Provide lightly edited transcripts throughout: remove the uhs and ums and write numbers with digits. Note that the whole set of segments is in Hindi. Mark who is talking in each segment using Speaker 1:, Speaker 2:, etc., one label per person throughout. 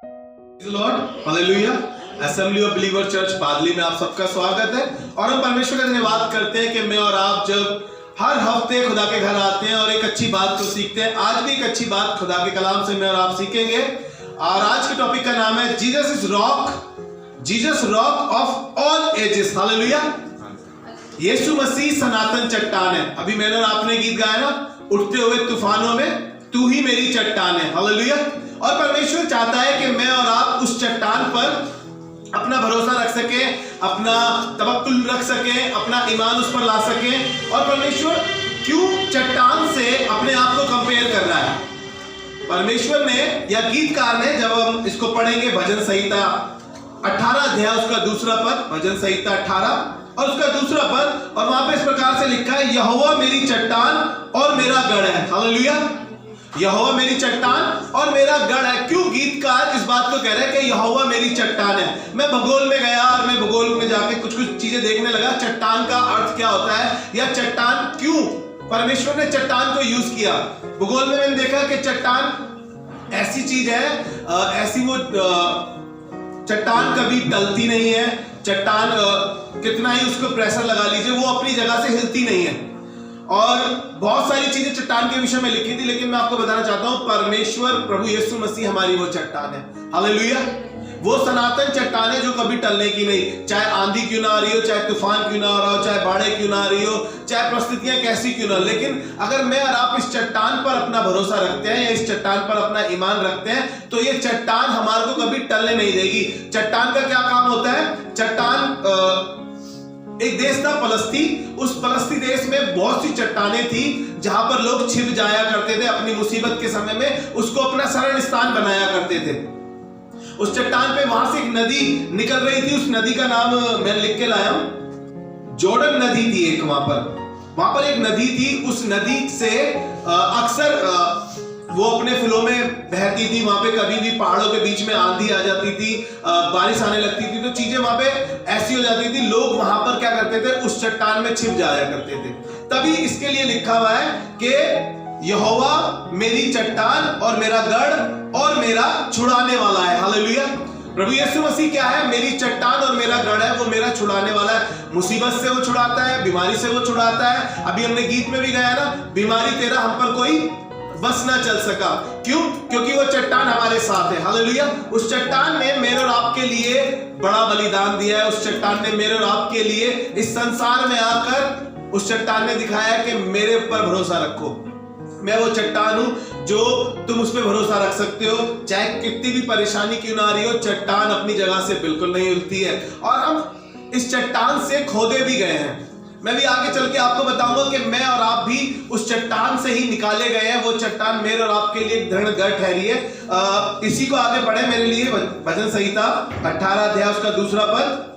Speaker 1: Lord hallelujah. Assembly of believer church Badli में आप सबका स्वागत है और हम परमेश्वर का धन्यवाद करते हैं कि मैं और आप जब हर हफ्ते खुदा के घर आते हैं और एक अच्छी बात को सीखते हैं। आज भी एक अच्छी बात खुदा के कलाम से मैं और आप सीखेंगे और आज के टॉपिक का नाम है Jesus is rock of all ages. Hallelujah. Yeshu Masih सनातन चट्टान है। अभी मैंने और आपने गीत गाया ना, उठते हुए तूफानों में तू ही मेरी चट्टान है। हालेलुया। और परमेश्वर चाहता है कि मैं और आप उस चट्टान पर अपना भरोसा रख सके, अपना तवक्कुल रख सके, अपना ईमान उस पर ला सके। और परमेश्वर क्यों चट्टान से अपने आप को कंपेयर कर रहा है? परमेश्वर ने या गीतकार ने, जब हम इसको पढ़ेंगे भजन संहिता 18 अध्याय उसका दूसरा पद, भजन संहिता 18 और उसका दूसरा पद, और वहां पे इस प्रकार से लिखा है, यहोवा मेरी चट्टान और मेरा गढ़ है। हालेलुया। यहोवा मेरी चट्टान और मेरा गढ़ है। क्यों गीतकार इस बात को कह रहे हैं कि यहोवा मेरी चट्टान है? मैं भूगोल में गया और मैं भूगोल में जाके कुछ चीजें देखने लगा, चट्टान का अर्थ क्या होता है या चट्टान क्यों परमेश्वर ने चट्टान को यूज किया। भूगोल में मैंने देखा कि चट्टान ऐसी चीज है, ऐसी वो चट्टान कभी टलती नहीं है। चट्टान कितना ही उसको प्रेशर लगा लीजिए, वो अपनी जगह से हिलती नहीं है। और बहुत सारी चीजें चट्टान के विषय में लिखी थी, लेकिन मैं आपको बताना चाहता हूं परमेश्वर प्रभु यीशु मसीह हमारी वो चट्टान है। हालेलुया। वो सनातन चट्टान है जो कभी टलने की नहीं। चाहे आंधी क्यों ना आ रही हो, चाहे तूफान क्यों ना आ रहा हो, चाहे बाढ़ें क्यों ना आ रही हो, चाहे परिस्थितियां कैसी क्यों ना, लेकिन अगर मैं और आप इस चट्टान पर अपना भरोसा रखते हैं या इस चट्टान पर अपना ईमान रखते हैं तो ये चट्टान हमारे को कभी टलने नहीं देगी। चट्टान का क्या काम होता है? चट्टान एक देश था पलस्तीन। उस पलस्तीन देश में बहुत सी चट्टानें थी जहां पर लोग छिप जाया करते थे अपनी मुसीबत के समय में, उसको अपना शरण स्थान बनाया करते थे। उस चट्टान पे वहां से एक नदी निकल रही थी। उस नदी का नाम मैं लिख के लाया हूं, जॉर्डन नदी थी एक। वहां पर एक नदी थी। उस नदी से अक्सर वो अपने फ्लो में बहती थी। वहां पे कभी भी पहाड़ों के बीच में आंधी आ जाती थी, बारिश आने लगती थी, तो चीजें वहां पे ऐसी हो जाती थी। लोग वहां पर क्या करते थे? उस चट्टान में छिप जाया करते थे। तभी इसके लिए लिखा हुआ है कि यहोवा मेरी चट्टान और मेरा गढ़ और मेरा छुड़ाने वाला है। हालेलुया। प्रभु यीशु मसीह क्या है? मेरी चट्टान और मेरा गढ़ है। वो मेरा छुड़ाने वाला है। मुसीबत से वो छुड़ाता है, बीमारी से वो छुड़ाता है। अभी हमने गीत में भी गाया ना, बीमारी तेरा हम पर कोई बस ना चल सका। क्यों? क्योंकि वो चट्टान हमारे साथ है। हालेलुया। उस चट्टान ने मेरे और आपके लिए बड़ा बलिदान दिया है। उस चट्टान ने मेरे और आपके लिए इस संसार में आकर उस चट्टान ने दिखाया कि मेरे ऊपर भरोसा रखो। मैं वो चट्टान हूं जो तुम उस पर भरोसा रख सकते हो। चाहे कितनी भी परेशानी क्यों ना आ रही हो, चट्टान अपनी जगह से बिल्कुल नहीं हिलती है। और हम इस चट्टान से खोदे भी गए हैं। मैं भी आगे चल के आपको बताऊंगा कि मैं और आप भी उस चट्टान से ही निकाले गए हैं। वो चट्टान मेरे और आपके लिए एक दृढ़ गढ़ ठहरी है। इसी को आगे पढ़े मेरे लिए, भजन संहिता 18 अध्याय उसका दूसरा पद,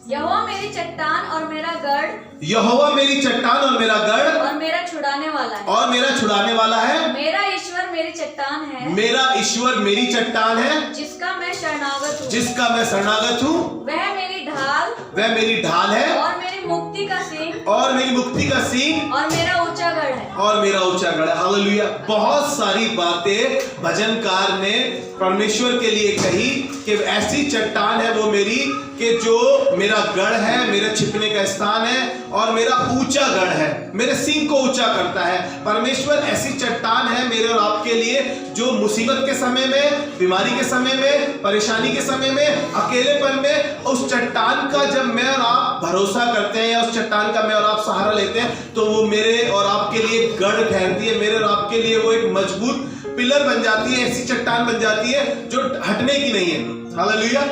Speaker 2: यहोवा मेरी चट्टान और मेरा गढ़,
Speaker 1: यहोवा मेरी चट्टान और मेरा गढ़
Speaker 2: और मेरा छुड़ाने वाला है,
Speaker 1: और मेरा छुड़ाने वाला है।
Speaker 2: मेरा ईश्वर मेरी चट्टान है,
Speaker 1: मेरा ईश्वर मेरी चट्टान है,
Speaker 2: जिसका मैं शरणागत हूँ,
Speaker 1: जिसका मैं शरणागत हूँ।
Speaker 2: वह मेरी ढाल,
Speaker 1: वह मेरी ढाल है,
Speaker 2: और मेरी मुक्ति का सींग,
Speaker 1: और मेरी मुक्ति का सींग,
Speaker 2: और मेरा ऊंचा गढ़ है,
Speaker 1: और मेरा ऊंचा गढ़ है। हालेलुया। बहुत सारी बातें भजनकार ने परमेश्वर के लिए कही कि ऐसी चट्टान है वो मेरी, कि जो मेरा गढ़ है, मेरे छिपने का स्थान है, और मेरा ऊंचा गढ़ है, मेरे सींग को ऊंचा करता है। परमेश्वर ऐसी चट्टान है मेरे और आपके लिए, जो मुसीबत के समय में, बीमारी के समय में, परेशानी के समय में, अकेलेपन में, उस चट्टान का जब मैं और आप भरोसा करते हैं या उस चट्टान का मैं और आप सहारा लेते हैं तो वो मेरे और आपके लिए गढ़ ठहरती है। मेरे और आपके लिए वो एक मजबूत पिलर बन जाती है, ऐसी चट्टान बन जाती है जो हटने की नहीं है। हालेलुया।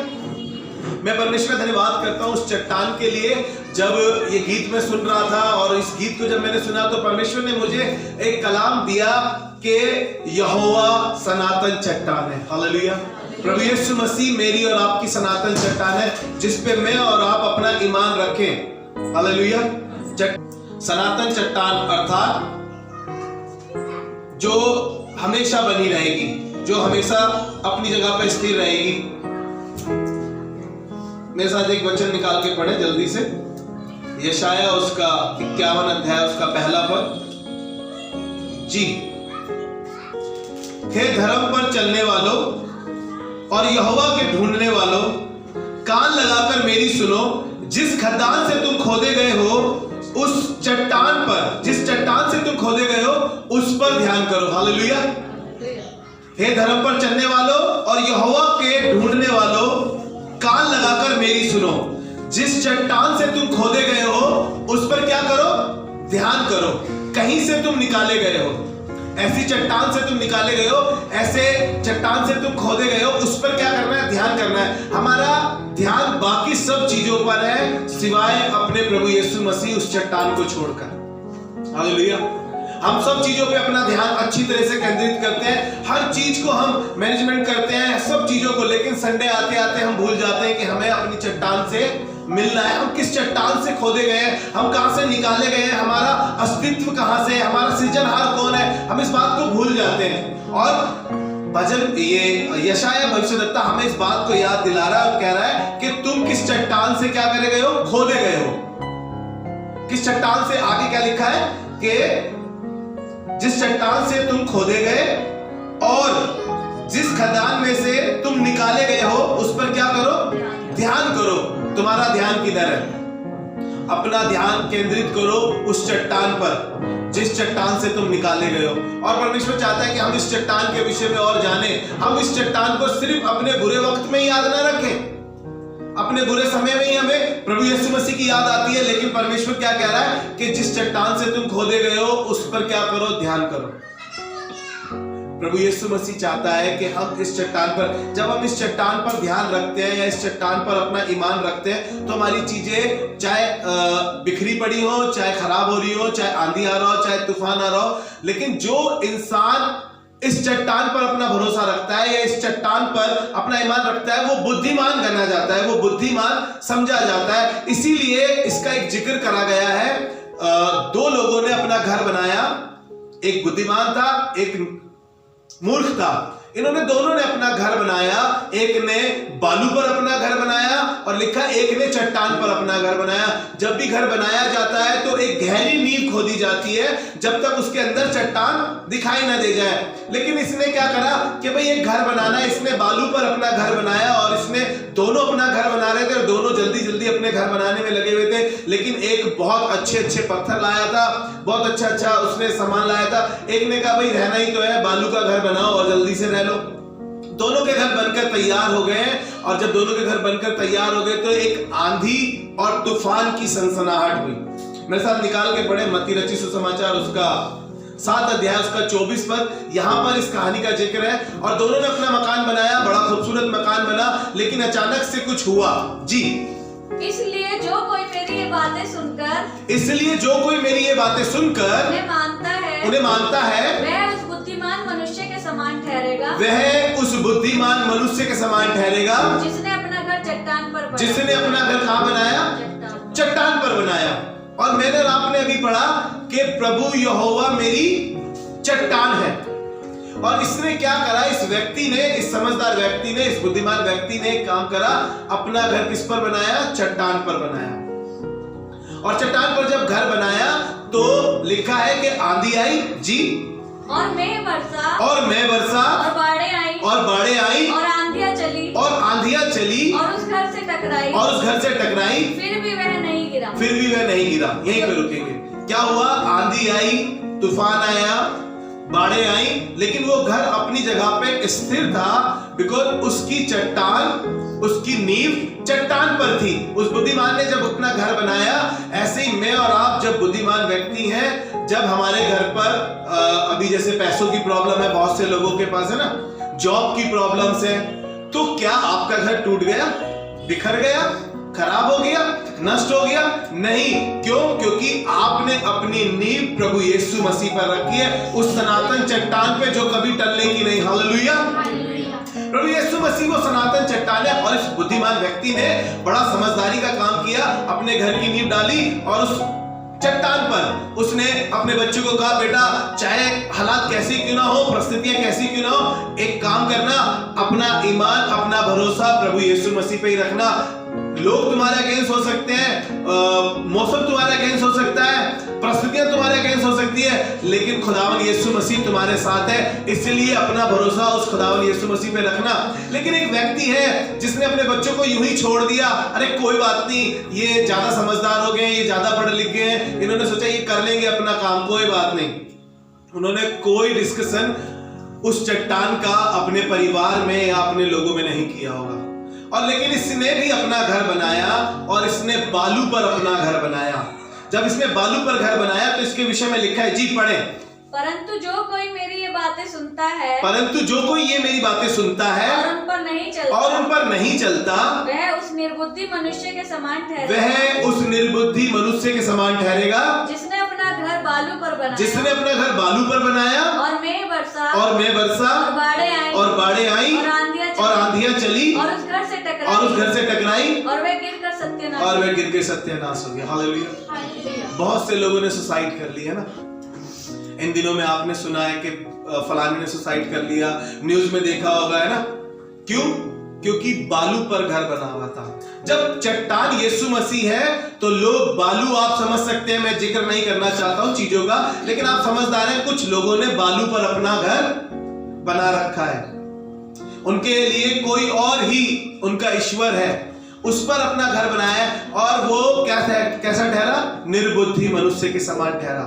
Speaker 1: मैं परमेश्वर का धन्यवाद करता हूं उस चट्टान के लिए। जब ये गीत मैं सुन रहा था और इस गीत को जब मैंने सुना तो परमेश्वर ने मुझे एक कलाम दिया कि यहोवा सनातन चट्टान है। हालेलुया। प्रभु यीशु मसीह मेरी और आपकी सनातन चट्टान है, जिस पे मैं और आप अपना ईमान रखें। हालेलुया। सनातन चट्टान अर्थात जो हमेशा बनी रहेगी, जो हमेशा अपनी जगह पर स्थिर रहेगी। मेरे साथ एक वचन निकाल के पढ़े जल्दी से, यशाया उसका 51 अध्याय उसका पहला पद। जी, हे धर्म पर चलने वालों और यहोवा के ढूंढने वालों, कान लगाकर मेरी सुनो। जिस खदान से तुम खोदे गए हो उस चट्टान पर, जिस चट्टान से तुम खोदे गए हो उस पर ध्यान करो। हालेलुया। हे धर्म पर चलने वालों और यहोवा के ढूंढने वालों, कान लगाकर मेरी सुनो। जिस चट्टान से तुम खोदे गए हो उस पर क्या करो? ध्यान करो। कहीं से तुम निकाले गए हो, ऐसी चट्टान से तुम निकाले गए हो, ऐसे चट्टान से तुम खोदे गए हो, उस पर क्या करना है? ध्यान करना है। हमारा ध्यान बाकी सब चीजों पर है सिवाय अपने प्रभु यीशु मसीह उस चट्टान को छोड़कर। हालेलुया। हम सब चीजों पे अपना ध्यान अच्छी तरह से केंद्रित करते हैं, हर चीज को हम मैनेजमेंट करते हैं, सब चीजों को, लेकिन संडे आते आते हम भूल जाते हैं कि हमें अपनी चट्टान से मिलना है। हम किस चट्टान से खोदे गए हैं, हम कहां से निकाले गए हैं, हमारा अस्तित्व कहां से है, हमारा सृजनहार कौन है, हम इस बात को भूल जाते हैं। और भजन ये यशाया भविष्यद्वक्ता हमें इस बात को याद दिला रहा है और कह रहा है कि तुम किस चट्टान से क्या करे गए हो? खोदे गए हो। किस चट्टान से? आगे क्या लिखा है कि जिस चट्टान से तुम खोदे गए और जिस खदान में से तुम निकाले गए हो उस पर क्या करो? ध्यान करो। तुम्हारा ध्यान किधर है? अपना ध्यान केंद्रित करो उस चट्टान पर जिस चट्टान से तुम निकाले गए हो। और परमेश्वर चाहता है कि हम इस चट्टान के विषय में और जाने। हम इस चट्टान को सिर्फ अपने बुरे वक्त में याद ना रखें, अपने बुरे समय में ही हमें प्रभु यीशु मसीह की याद आती है, लेकिन परमेश्वर क्या कह रहा है कि जिस चट्टान से तुम खोदे गए हो उस पर क्या करो? ध्यान करो। प्रभु यीशु मसीह चाहता है कि हम इस चट्टान पर, जब हम इस चट्टान पर ध्यान रखते हैं या इस चट्टान पर अपना ईमान रखते हैं, तो हमारी चीजें चाहे बिखरी पड़ी हो, चाहे खराब हो रही हो, चाहे आंधी आ रहा हो, चाहे तूफान आ रहा हो, लेकिन जो इंसान इस चट्टान पर अपना भरोसा रखता है या इस चट्टान पर अपना ईमान रखता है, वो बुद्धिमान गना जाता है, वो बुद्धिमान समझा जाता है। इसीलिए इसका एक जिक्र करा गया है। दो लोगों ने अपना घर बनाया, एक बुद्धिमान था, एक मूर्ख था। इन्होंने दोनों ने अपना घर बनाया, एक ने बालू पर अपना घर बनाया और लिखा एक ने चट्टान पर अपना घर बनाया। जब भी घर बनाया जाता है तो एक गहरी नींव खोदी जाती है जब तक उसके अंदर चट्टान दिखाई ना दे जाए। लेकिन इसने क्या करा कि भाई एक घर बनाना है, इसने बालू पर अपना घर बनाया और इसने दोनों अपना घर बना रहे थे और दोनों जल्दी जल्दी अपने घर बनाने में लगे हुए थे। लेकिन एक बहुत अच्छे अच्छे पत्थर लाया था, बहुत अच्छा अच्छा उसने सामान लाया था। एक ने कहा भाई रहना ही तो है, बालू का घर बनाओ और जल्दी से रह लो। दोनों के घर बनकर तैयार हो गए और जब दोनों के घर बनकर तैयार हो गए तो एक आंधी और तूफान की सनसनाहट हुई। मेरे साथ निकाल के पढ़े मत्ती रचित सुसमाचार उसका 7 अध्याय उसका 24 पद। यहां पर इस कहानी का जिक्र है। और दोनों ने अपना मकान बनाया, बड़ा खूबसूरत मकान बना, लेकिन अचानक से कुछ हुआ। जी,
Speaker 2: इसलिए जो कोई मेरी ये बातें सुनकर उन्हें मानता है वह उस बुद्धिमान मनुष्य के समान ठहरेगा जिसने अपना घर कहाँ बनाया? चट्टान पर बनाया। और मैंने और आपने अभी पढ़ा कि प्रभु यहोवा मेरी चट्टान है। और इसने क्या करा? इस व्यक्ति ने, इस समझदार व्यक्ति ने, इस बुद्धिमान व्यक्ति ने एक काम करा, अपना घर किस पर बनाया? चट्टान पर बनाया। और चट्टान पर जब घर बनाया तो लिखा है कि आंधी आई, जी, और मैं बरसा
Speaker 1: और बाढ़ें आई
Speaker 2: और आंधियां चली
Speaker 1: और
Speaker 2: उस घर से टकराई, फिर भी वह नहीं गिरा।
Speaker 1: यहीं पे रुकेंगे। क्या हुआ? आंधी आई, तूफान आया, बाढ़ें आई, लेकिन वो घर अपनी जगह पे स्थिर था, बिकॉज उसकी चट्टान, उसकी नींव चट्टान पर थी। उस बुद्धिमान ने जब अपना घर बनाया, ऐसे ही मैं और आप जब बुद्धिमान व्यक्ति हैं, जब हमारे घर पर अभी जैसे पैसों की प्रॉब्लम है, बहुत से लोगों के पास है ना, जॉब की प्रॉब्लम्स है, तो क्या आपका घर टूट गया, बिखर गया, खराब हो गया, नष्ट हो गया? नहीं। क्यों? क्योंकि आपने अपनी नींव प्रभु यीशु मसीह पर रखी है, उस सनातन चट्टान पे जो कभी टलने की नहीं। हालेलुया। प्रभु यीशु मसीह वो सनातन चट्टान है। और इस बुद्धिमान व्यक्ति ने बड़ा समझदारी का काम किया, अपने घर की नींव डाली और उस चट्टान पर उसने अपने बच्चों को कहा, बेटा चाहे हालात कैसी क्यों ना हो, परिस्थितियां कैसी क्यों ना हो, एक काम करना, अपना ईमान, अपना भरोसा प्रभु यीशु मसीह पे ही रखना। लोग तुम्हारे अगेंस्ट हो सकते हैं, मौसम तुम्हारे अगेंस्ट हो सकता है, परिस्थितियां तुम्हारे अगेंस्ट हो सकती है, लेकिन खुदावन यीशु मसीह तुम्हारे साथ है। इसलिए अपना भरोसा उस खुदावन यीशु मसीह पे रखना। लेकिन एक व्यक्ति है जिसने अपने बच्चों को यूं ही छोड़ दिया, अरे कोई बात नहीं, ये ज्यादा समझदार हो गए, ये ज्यादा पढ़े लिखे हैं, इन्होंने सोचा ये कर लेंगे अपना काम, कोई बात नहीं। उन्होंने कोई डिस्कशन उस चट्टान का अपने परिवार में या अपने लोगों में नहीं किया होगा। और लेकिन इसने भी अपना घर बनाया और इसने बालू पर अपना घर बनाया। जब इसने बालू पर घर बनाया तो इसके विषय में लिखा है, जी पढ़े।
Speaker 2: परंतु जो कोई मेरी ये बातें सुनता है,
Speaker 1: परंतु जो कोई ये मेरी बातें सुनता है
Speaker 2: और उन पर नहीं चलता, वह उस निर्बुद्धि मनुष्य के समान ठहरेगा।
Speaker 1: वह उस निर्बुद्धि मनुष्य के समान ठहरेगा
Speaker 2: जिसने अपना घर बालू पर बनाया,
Speaker 1: जिसने अपना घर बालू पर बनाया,
Speaker 2: और मैं बरसा,
Speaker 1: और बाढ़ें आई, और आंधियां चली,
Speaker 2: और उस घर से टकराई, और वह गिर कर सत्यानाश हो गया। हालेलुया। बहुत से लोगों ने सुसाइड कर ली है ना। इन दिनों में आपने सुना है कि फलाने ने सुसाइड कर लिया, न्यूज में देखा होगा, है ना। क्यों? क्योंकि बालू पर घर बना हुआ था। जब चट्टान यीशु मसीह है तो लोग बालू, आप समझ सकते हैं, मैं जिक्र नहीं करना चाहता हूं चीजों का, लेकिन आप समझदार हैं, कुछ लोगों ने बालू पर अपना घर बना रखा है। उनके लिए कोई और ही उनका ईश्वर है, उस पर अपना घर बनाया है, और वो कैसा ठहरा? निर्बुद्धि मनुष्य के समान ठहरा।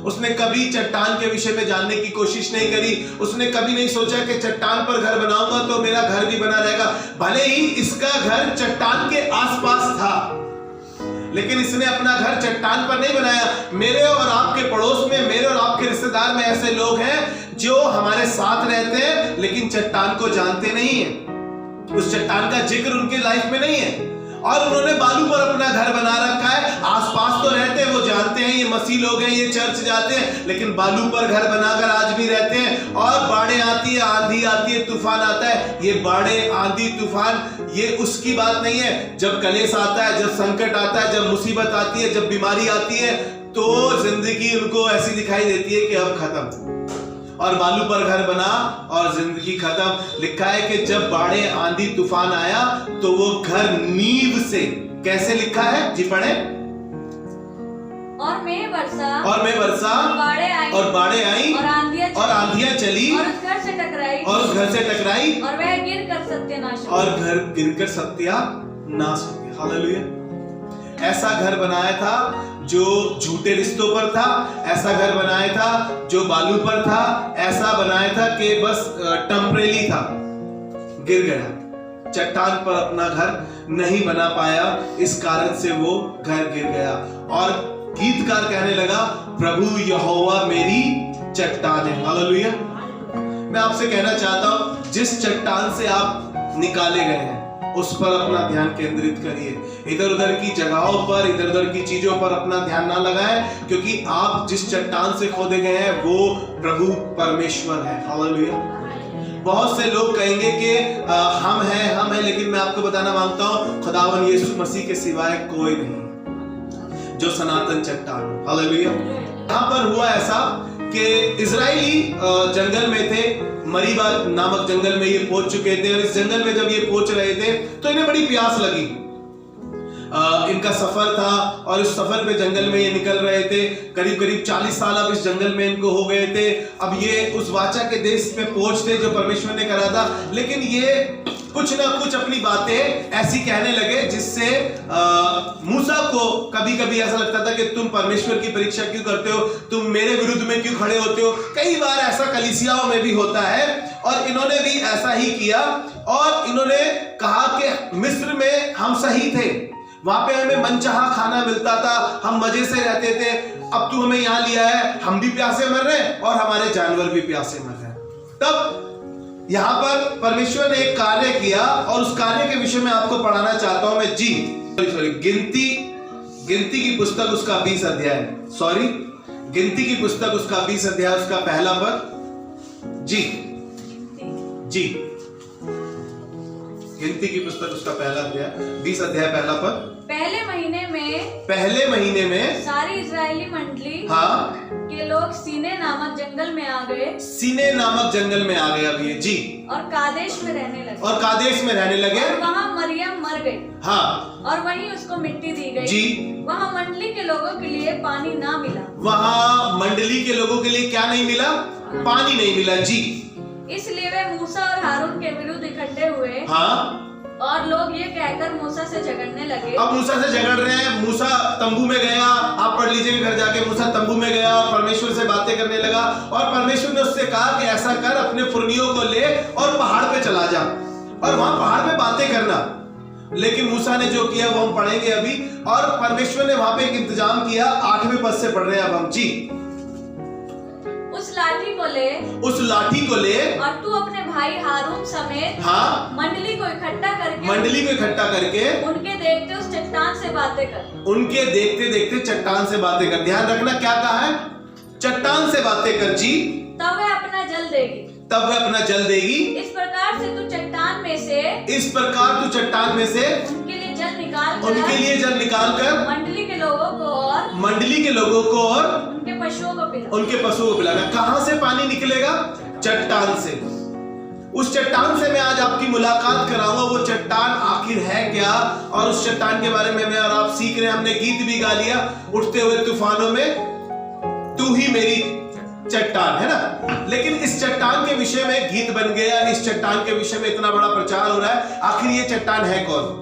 Speaker 2: उसने कभी चट्टान के विषय में जानने की कोशिश नहीं करी। उसने कभी नहीं सोचा कि चट्टान पर घर बनाऊंगा तो मेरा घर भी बना रहेगा। भले ही इसका घर चट्टान के आसपास था, लेकिन इसने अपना घर चट्टान पर नहीं बनाया। मेरे और आपके पड़ोस में, मेरे और आपके रिश्तेदार में ऐसे लोग हैं जो हमारे साथ रहते हैं लेकिन चट्टान को जानते नहीं है, उस चट्टान का जिक्र उनके लाइफ में नहीं है, और उन्होंने बालू पर अपना घर बना रखा है। आसपास तो रहते हैं, वो जानते हैं ये मसीह लोग हैं, ये चर्च जाते हैं, लेकिन बालू पर घर बनाकर आज भी रहते हैं। और बाढ़ें आती है, आंधी आती है, तूफान आता है। ये बाढ़ें, आंधी, तूफान ये उसकी बात नहीं है। जब कलेश आता है, जब संकट आता है, जब मुसीबत आती है, जब बीमारी आती है, तो जिंदगी उनको ऐसी दिखाई देती है कि अब खत्म, और बालू पर घर बना और जिंदगी खत्म। लिखा है कि जब बाढ़ें, आंधी, तूफान आया तो वो घर नींव से, कैसे लिखा है, जी पढ़े। और मैं बरसा,
Speaker 1: और बाढ़ें आई, और आंधियां चली,
Speaker 2: और उस घर से टकराई,
Speaker 1: और
Speaker 2: वह गिर कर सत्यानाश
Speaker 1: हो गया। हालेलुया। ऐसा घर बनाया था जो झूठे रिश्तों पर था, ऐसा घर बनाया था जो बालू पर था, ऐसा बनाया था कि बस टेम्परेरी था, गिर गया। चट्टान पर अपना घर नहीं बना पाया, इस कारण से वो घर गिर गया। और गीतकार कहने लगा, प्रभु यहोवा मेरी चट्टान है। हालेलुया। मैं आपसे कहना चाहता हूं, जिस चट्टान से आप निकाले गए हैं उस पर अपना ध्यान केंद्रित करिए। इधर उधर की जगहों पर, इधर उधर की चीजों पर अपना ध्यान ना लगाएं, क्योंकि आप जिस चट्टान से खोदे गए हैं वो प्रभु परमेश्वर है। हालेलुया। बहुत से लोग कहेंगे कि हम हैं, लेकिन मैं आपको बताना मांगता हूं, खुदावन यीशु मसीह के सिवाय कोई नहीं जो सनातन चट्टान हो। हालेलुया। यहाँ पर हुआ ऐसा कि इजराइली जंगल में थे, मरीबा नामक जंगल में ये पहुंच चुके थे, और इस जंगल में जब ये पहुंच रहे थे तो इन्हें बड़ी प्यास लगी। इनका सफर था और इस सफर पे जंगल में ये निकल रहे थे। करीब करीब 40 साल अब इस जंगल में इनको हो गए थे। अब ये उस वाचा के देश पे पहुंचते जो परमेश्वर ने करा था, लेकिन ये कुछ ना कुछ अपनी बातें ऐसी कहने लगे जिससे मूसा को कभी कभी ऐसा लगता था कि तुम परमेश्वर की परीक्षा क्यों करते हो, तुम मेरे विरुद्ध में क्यों खड़े होते हो। कई बार ऐसा कलीसियाओं में भी होता है, और इन्होंने भी ऐसा ही किया, और इन्होंने कहा कि मिस्र में हम सही थे, वहां पे हमें मनचाहा खाना मिलता था, हम मजे से रहते थे। अब तू हमें यहाँ लिया है, हम भी प्यासे मर रहे हैं और हमारे जानवर भी प्यासे मर रहे हैं। तब यहाँ पर परमेश्वर ने एक कार्य किया, और उस कार्य के विषय में आपको पढ़ाना चाहता हूं मैं। गिनती की पुस्तक उसका 20 अध्याय, गिनती की पुस्तक उसका 20 अध्याय, उसका पहला पद। जी गिनती की पुस्तक उसका पहला अध्याय, 20 अध्याय, पहला पद। पहले महीने में
Speaker 2: सारी इजरायली मंडली
Speaker 1: हाँ
Speaker 2: के लोग लोग सीने नामक जंगल में आ गए
Speaker 1: सीने नामक जंगल में आ गए अब ये जी,
Speaker 2: और कादेश में रहने लगे।
Speaker 1: और कादेश में रहने लगे।
Speaker 2: और वहाँ मरियम मर गई
Speaker 1: हाँ
Speaker 2: और वहीं उसको मिट्टी दी गई
Speaker 1: जी।
Speaker 2: वहाँ मंडली के लोगों के लिए पानी ना मिला।
Speaker 1: वहाँ मंडली के लोगों के लिए क्या नहीं मिला? पानी नहीं मिला जी।
Speaker 2: इसलिए वे मूसा और हारून के विरुद्ध इकट्ठे हुए
Speaker 1: हाँ,
Speaker 2: और लोग ये कहकर मूसा से झगड़ने लगे।
Speaker 1: अब मूसा से झगड़ रहे हैं। मूसा तंबू में गया, आप पढ़ लीजिए घर जाके। मूसा तंबू में गया और परमेश्वर से बातें करने लगा, और परमेश्वर ने उससे कहा कि ऐसा कर, अपने पुरनियों को ले और पहाड़ पे चला जा और वहां पहाड़ पे बातें करना। लेकिन मूसा ने जो किया वो हम पढ़ेंगे अभी। और परमेश्वर ने वहां पे एक इंतजाम किया। 8वें पद से पढ़ रहे हैं अब हम जी।
Speaker 2: उस लाठी को ले,
Speaker 1: उस लाठी को ले,
Speaker 2: और तू अपने भाई हारून समेत
Speaker 1: हाँ,
Speaker 2: मंडली को इकट्ठा करके,
Speaker 1: मंडली को इकट्ठा करके
Speaker 2: उनके देखते उस चट्टान से बातें कर।
Speaker 1: उनके देखते देखते चट्टान से बातें कर। ध्यान रखना क्या कहा है? चट्टान से बातें कर जी,
Speaker 2: तब वह अपना जल देगी।
Speaker 1: तब वह अपना जल देगी।
Speaker 2: इस प्रकार से तू चट्टान में से,
Speaker 1: इस प्रकार तू चट्टान में से
Speaker 2: उनके लिए जल निकाल कर,
Speaker 1: उनके लिए जल निकाल कर
Speaker 2: मंडली के लोगों को और
Speaker 1: मंडली के लोगों को और
Speaker 2: उनके पशुओं को पिला।
Speaker 1: उनके पशुओं को पिलाना। कहां से पानी निकलेगा? चट्टान से। उस चट्टान से मैं आज आपकी मुलाकात कराऊंगा। वो चट्टान आखिर है क्या, और उस चट्टान के बारे में मैं और आप सीख रहे हैं। हमने गीत भी गा लिया, उठते हुए तूफानों में तू ही मेरी चट्टान, है ना। लेकिन इस चट्टान के विषय में गीत बन गया। इस चट्टान के विषय में इतना बड़ा प्रचार हो रहा है। आखिर ये चट्टान है कौन?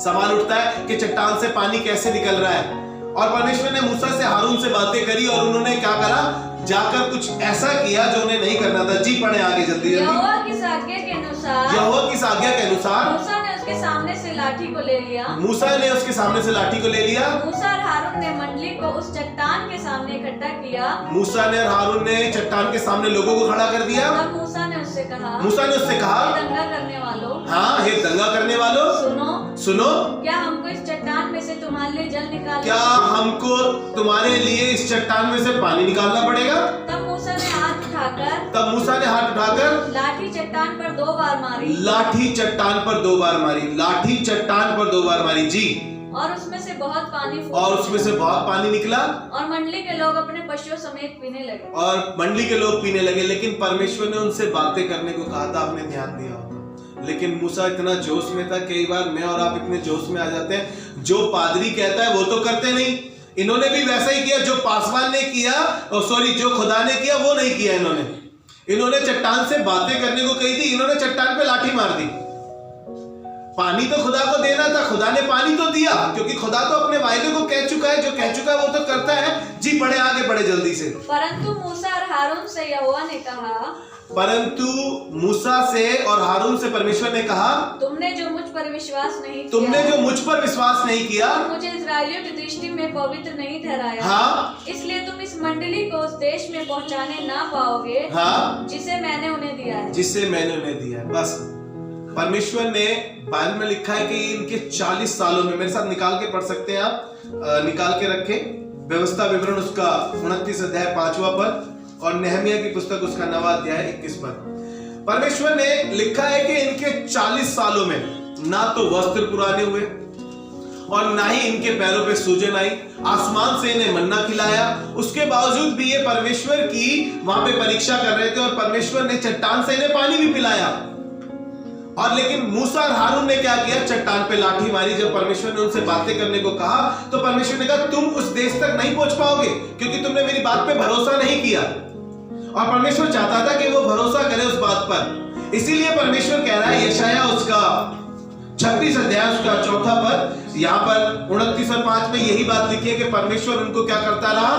Speaker 1: सवाल उठता है कि चट्टान से पानी कैसे निकल रहा है। और परमेश्वर ने मूसा से, हारून से बातें करी, और उन्होंने क्या करा? जाकर कुछ ऐसा किया जो उन्हें नहीं करना था। जी पढ़े आगे जल्दी जल्दी।
Speaker 2: यहोवा की आज्ञा के अनुसार,
Speaker 1: यहोवा की आज्ञा के अनुसार
Speaker 2: मूसा ने उसके सामने से लाठी को ले लिया।
Speaker 1: मूसा ने उसके सामने से लाठी को ले लिया।
Speaker 2: मूसा और हारून ने मंडली को उस चट्टान के सामने इकट्ठा किया।
Speaker 1: मूसा ने और हारून ने चट्टान के सामने लोगों को खड़ा कर दिया।
Speaker 2: तब मूसा ने उससे कहा,
Speaker 1: मूसा ने उससे कहा,
Speaker 2: हे दंगा करने वालों,
Speaker 1: हाँ हे दंगा करने वालों,
Speaker 2: सुनो,
Speaker 1: सुनो,
Speaker 2: क्या हमको इस चट्टान में से तुम्हारे लिए जल निकालना,
Speaker 1: क्या हमको तुम्हारे लिए इस चट्टान में से पानी निकालना पड़ेगा?
Speaker 2: तब मूसा ने हाथ उठाकर,
Speaker 1: तब मूसा ने हाथ उठाकर
Speaker 2: लाठी चट्टान पर 2 बार मारी।
Speaker 1: लाठी चट्टान पर 2 बार मारी। लाठी चट्टान पर 2 बार मारी जी।
Speaker 2: और उसमें से बहुत पानी फूटा,
Speaker 1: और उसमें से बहुत पानी निकला,
Speaker 2: और मंडली के लोग अपने पशुओं समेत पीने लगे।
Speaker 1: और मंडली के लोग पीने लगे। लेकिन परमेश्वर ने उनसे बातें करने को कहा था, आपने ध्यान दिया होगा। लेकिन मूसा इतना जोश में था। कई बार मैं और आप इतने जोश में आ जाते हैं, जो पादरी कहता है वो तो करते नहीं। इन्होंने भी वैसा ही किया जो पासवान ने किया, सॉरी जो खुदा ने किया वो नहीं किया। इन्होंने चट्टान से बातें करने को कही थी, इन्होंने चट्टान पे लाठी मार दी। पानी तो खुदा को देना था, खुदा ने पानी तो दिया, क्योंकि खुदा तो अपने वायदे को कह चुका है। जो कह चुका है वो तो करता है। जी पढ़े आगे, पढ़े जल्दी से।
Speaker 2: परंतु मूसा और हारून से यहोवा ने कहा,
Speaker 1: परंतु मूसा से और हारून से परमेश्वर ने कहा,
Speaker 2: तुमने जो मुझ पर विश्वास नहीं किया,
Speaker 1: तुमने जो मुझ पर विश्वास नहीं किया,
Speaker 2: और मुझे इस्राएलियों की दृष्टि में पवित्र नहीं ठहराया,
Speaker 1: हाँ,
Speaker 2: इसलिए तुम इस मंडली को उस देश में पहुंचाने ना पाओगे,
Speaker 1: हाँ,
Speaker 2: जिसे मैंने उन्हें दिया है।
Speaker 1: जिससे मैंने उन्हें दिया है। बस परमेश्वर ने बाइबल में लिखा है कि इनके 40 सालों में, मेरे साथ निकाल के पढ़ सकते हैं आप, निकाल के रखे व्यवस्था विवरण उसका 29 अध्याय 5वां पद, और नेहमिया की पुस्तक उसका 9वां अध्याय 21 पद। परमेश्वर ने लिखा है कि इनके 40 सालों में ना तो वस्त्र पुराने हुए और ना ही इनके पैरों पे सूजन आई। आसमान से इन्हें मन्ना खिलाया। उसके बावजूद भी ये परमेश्वर की वहां पे परीक्षा कर रहे थे, और परमेश्वर ने चट्टान से इन्हें पानी भी पिलाया। और लेकिन मूसा और हारून ने क्या किया? चट्टान पे लाठी मारी। जब परमेश्वर ने उनसे बातें करने को कहा तो परमेश्वर ने कहा तुम उस देश तक नहीं पहुंच पाओगे, क्योंकि तुमने मेरी बात पे भरोसा नहीं किया। और परमेश्वर चाहता था कि वो भरोसा करे उस बात पर। इसीलिए परमेश्वर कह रहा है, यशाया उसका 36 अध्याय उसका 4था पद, यहाँ पर 29 और 5 में यही बात लिखी है कि परमेश्वर उनको क्या करता रहा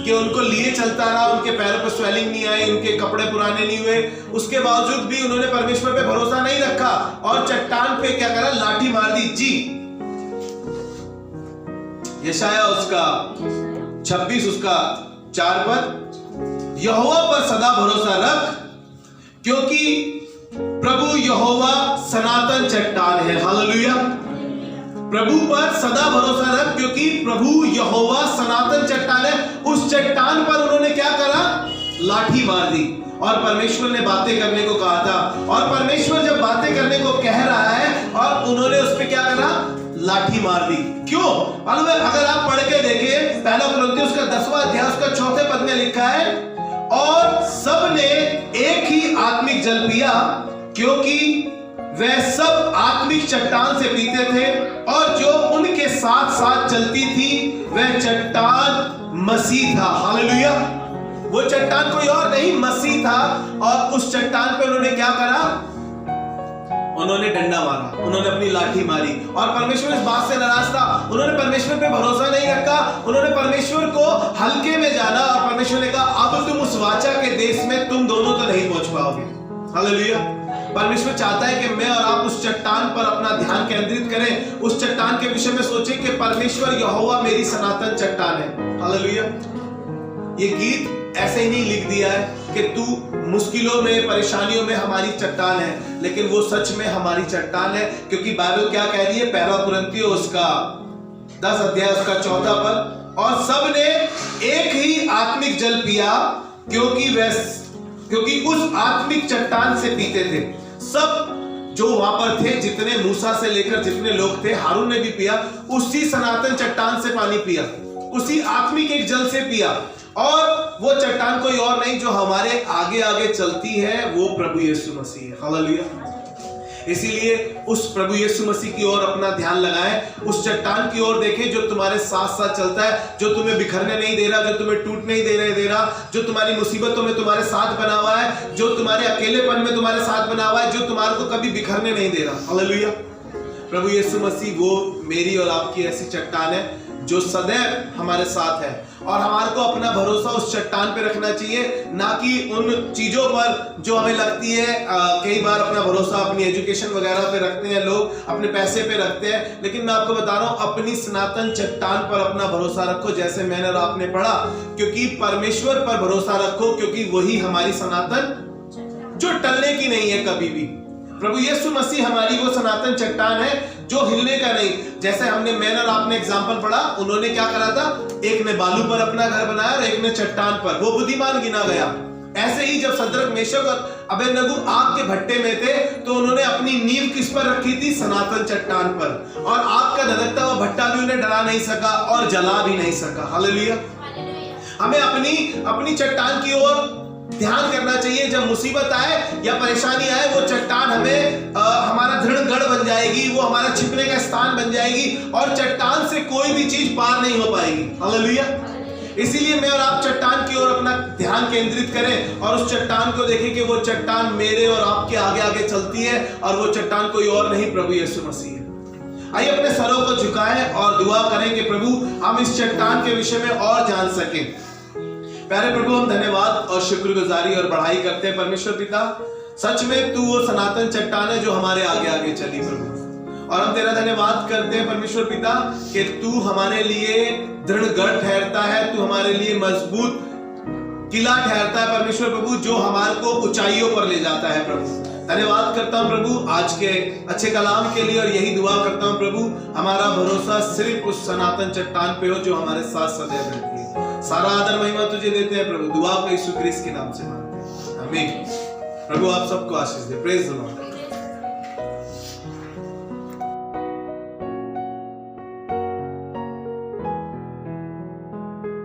Speaker 1: कि उनको लिए चलता रहा। उनके पैरों पर स्वेलिंग नहीं आई, उनके कपड़े पुराने नहीं हुए। उसके बावजूद भी उन्होंने परमेश्वर पे भरोसा नहीं रखा और चट्टान पे क्या करा? लाठी मार दी जी। यशाया उसका 26 उसका 4 पद, यहोवा पर सदा भरोसा रख, क्योंकि प्रभु यहोवा सनातन चट्टान है। हालेलुया। प्रभु पर सदा भरोसा रख, क्योंकि प्रभु यहोवा सनातन चट्टान है। उस चट्टान पर उन्होंने क्या करा? लाठी मार दी। और परमेश्वर ने बातें करने को कहा था, और परमेश्वर जब बातें करने को कह रहा है और उन्होंने उस पर क्या करा? लाठी मार दी। क्यों? मालूम है, अगर आप पढ़ के देखें पहला कुरिन्थियों उसका 10वां अध्याय उसका 4 पद में लिखा है, और सब ने एक ही आत्मिक जल पिया, क्योंकि वह सब आत्मिक चट्टान से पीते थे, और जो उनके साथ साथ चलती थी वह चट्टान मसीह था। हालेलुया। वो चट्टान कोई और नहीं, मसीह था। और उस चट्टान पे उन्होंने क्या करा? उन्होंने डंडा मारा, उन्होंने अपनी लाठी मारी, और परमेश्वर इस बात से नाराज था। उन्होंने परमेश्वर पे भरोसा नहीं रखा, उन्होंने परमेश्वर को हल्के में जाना, और परमेश्वर ने कहा अब तुम उस वाचा के देश में तुम दोनों तो नहीं पहुंच पाओगे। हालेलुया। परमेश्वर चाहता है कि मैं और आप उस चट्टान पर अपना ध्यान केंद्रित करें, उस चट्टान के विषय में सोचें कि परमेश्वर यहोवा मेरी सनातन चट्टान है। हालेलुया। ये गीत ऐसे ही नहीं लिख दिया है कि तू मुश्किलों में, परेशानियों में हमारी चट्टान है, लेकिन वो सच में हमारी चट्टान है, क्योंकि बाइबल क्या कह रही है? पहला कुरिन्थियों उसका 10 अध्याय उसका 4 पद, और सब ने एक ही आत्मिक जल पिया, क्योंकि उस आत्मिक चट्टान से पीते थे। सब जो वहां पर थे, जितने मूसा से लेकर जितने लोग थे, हारून ने भी पिया, उसी सनातन चट्टान से पानी पिया, उसी आत्मिक एक जल से पिया। और वो चट्टान कोई और नहीं जो हमारे आगे आगे चलती है, वो प्रभु यीशु मसीह है। हालेलुया। इसीलिए उस प्रभु यीशु मसीह की ओर अपना ध्यान लगाएं, उस चट्टान की ओर देखें जो तुम्हारे साथ साथ चलता है, जो तुम्हें बिखरने नहीं दे रहा, जो तुम्हें टूटने नहीं दे रहा, जो तुम्हारी मुसीबतों में तुम्हारे साथ बना हुआ है, जो तुम्हारे अकेलेपन में तुम्हारे साथ बना हुआ है, जो तुम्हारे को कभी बिखरने नहीं दे रहा। हालेलुया। प्रभु यीशु मसीह वो मेरी और आपकी ऐसी चट्टान है जो सदैव हमारे साथ है, और हमारे को अपना भरोसा उस चट्टान पे रखना चाहिए, ना कि उन चीजों पर जो हमें लगती है। कई बार अपना भरोसा अपनी एजुकेशन वगैरह पे रखते हैं लोग, अपने पैसे पे रखते हैं, लेकिन मैं आपको बता रहा हूं अपनी सनातन चट्टान पर अपना भरोसा रखो, जैसे मैंने और आपने पढ़ा, क्योंकि परमेश्वर पर भरोसा रखो, क्योंकि वही हमारी सनातन, जो टलने की नहीं है कभी भी। प्रभु यीशु मसीह हमारी वो सनातन चट्टान है जो हिलने का नहीं। जैसे मैंने और आपने एग्जांपल पढ़ा, उन्होंने क्या करा था? एक ने बालू पर अपना घर बनाया और एक ने चट्टान पर, वो बुद्धिमान गिना गया। ऐसे ही जब सद्रक, मेशक और अबेदनगो आग के भट्टे में थे, तो उन्होंने अपनी नींव किस पर रखी थी? सनातन चट्टान पर, और आग का धधकता हुआ भट्टा भी उन्हें डरा नहीं सका और जला भी नहीं सका। हालेलुया। हमें अपनी चट्टान की ओर ध्यान करना चाहिए। जब मुसीबत आए या परेशानी आए, वो चट्टान हमें हमारा दृढ़ गढ़ बन जाएगी, वो हमारा छिपने का स्थान बन जाएगी, और चट्टान से कोई भी चीज पार नहीं हो पाएगी। हालेलुया। इसीलिए मैं और आप चट्टान की ओर अपना ध्यान केंद्रित करें, और उस चट्टान को देखें कि वो चट्टान मेरे और आपके आगे आगे चलती है, और वो चट्टान कोई और नहीं, प्रभु यीशु मसीह है। आइए अपने सरों को झुकाएं और दुआ करें कि प्रभु हम इस चट्टान के विषय में और जान सकें। प्यारे प्रभु, हम धन्यवाद और शुक्रगुजारी और बढ़ाई करते हैं परमेश्वर पिता, सच में तू वो सनातन चट्टान है जो हमारे आगे आगे चली प्रभु, और हम तेरा धन्यवाद करते हैं परमेश्वर पिता कि तू हमारे लिए दृढ़ गढ़ ठहरता है, तू हमारे लिए मजबूत किला ठहरता है परमेश्वर प्रभु, जो हमारे को ऊंचाइयों पर ले जाता है प्रभु। धन्यवाद करता हूं प्रभु आज के अच्छे कलाम के लिए, और यही दुआ करता हूं प्रभु हमारा भरोसा सिर्फ उस सनातन चट्टान पे हो जो हमारे साथ सदैव रहती है। सारा आदर महिमा तुझे देते हैं प्रभु, दुआ को यीशु क्रिस्त के नाम से मांगते हैं, आमीन। प्रभु आप सबको आशीष दे। Praise the Lord.